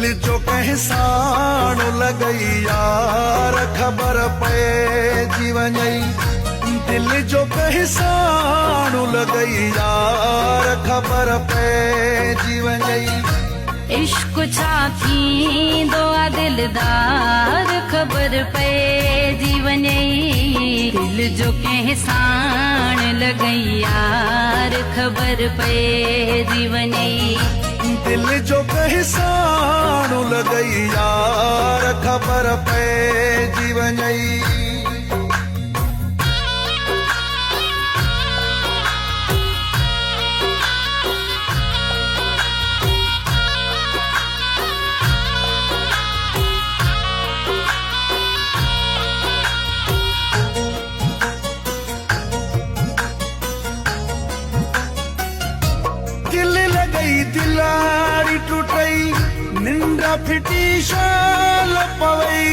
दिल जो कहीं साण लगई यार खबर पे जीवन दिल जो कहीं साण लगई यार खबर पे जीवन इश्क छा थींदो आ दिलदार ख़बर पए जीवन दिल जो कंहिं साण लॻई यार ख़बर पए जीवन दिल जो कहीं साण लगई यार खबर पे जीवन दिल लगई दिलाड़ी टूटई निंद्रा फिटी शाल पवई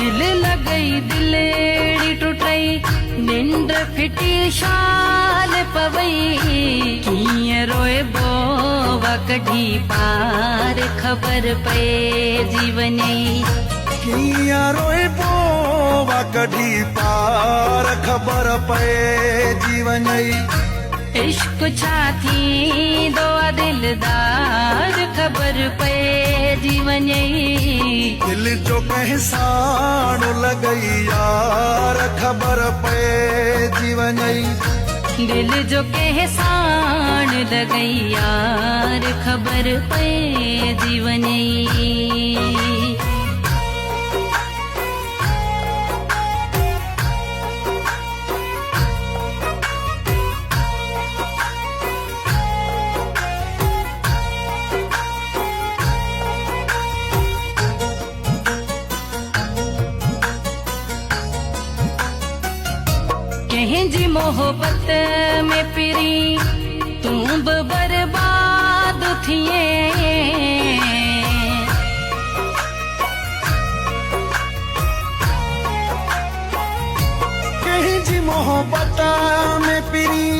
दिल लॻई दिलेड़ी टुटई निंड फिटी शाल पवई कीअं रोए बोवा कढी पार ख़बर पए जीवन किया रोए बोवा कढी पार खबर पे जीवन इश्क छा थींदो आ दिलदार ख़बर पए जीवन दिल जो कहीं साण लगई यार खबर पे जीवन दिल जो कंहिं साण लॻई यार ख़बर पए जीवन कंहिंजी मोहबत में पिरी तूं बि बर्बाद थिए कंहिंजी मोहबत में पिरी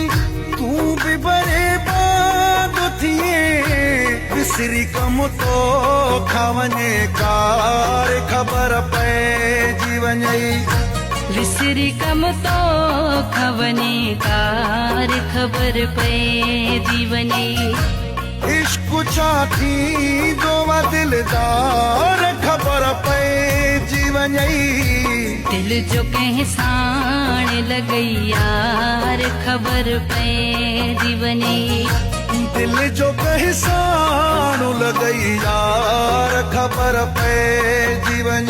तूं बि बर्बाद थिए विसरी कम तो खावने कार खबर पे जीवन विसरी कम तो खवने कार ख़बर पए जीवन इश्क छा थींदो आ दिलदार खबर पे जीवन दिल जो कंहिं साण लॻई यार ख़बर पए जीवन दिल जो कहीं साण लगई यार खबर पे जीवन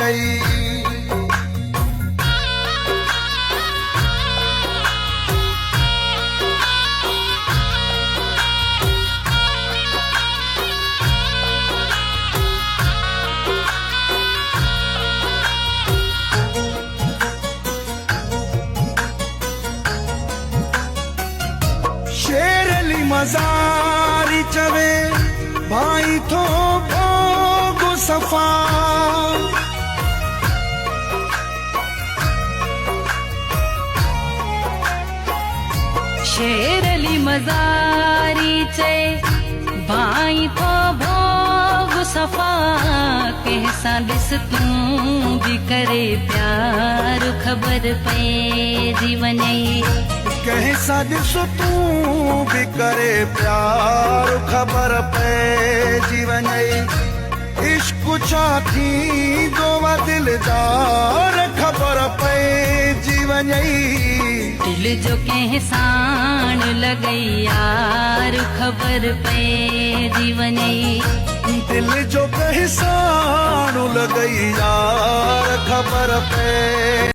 शेर अली मज़ारी चवे भाई थो भोग सफ़ा शेर अली मज़ारी चए भाई थो भोग सफ़ा कंहिं सां ॾिस तूं बि करे प्यार ख़बर पए जीवन कहीं सा ॾिस तूं भी करे प्यार खबर पे जीवन इश्क छा थींदो आ दिलदार खबर पे जीवन दिल जो कंहिं साण लॻई यार ख़बर पए जीवन दिल जो कहीं साण लगई यार खबर पे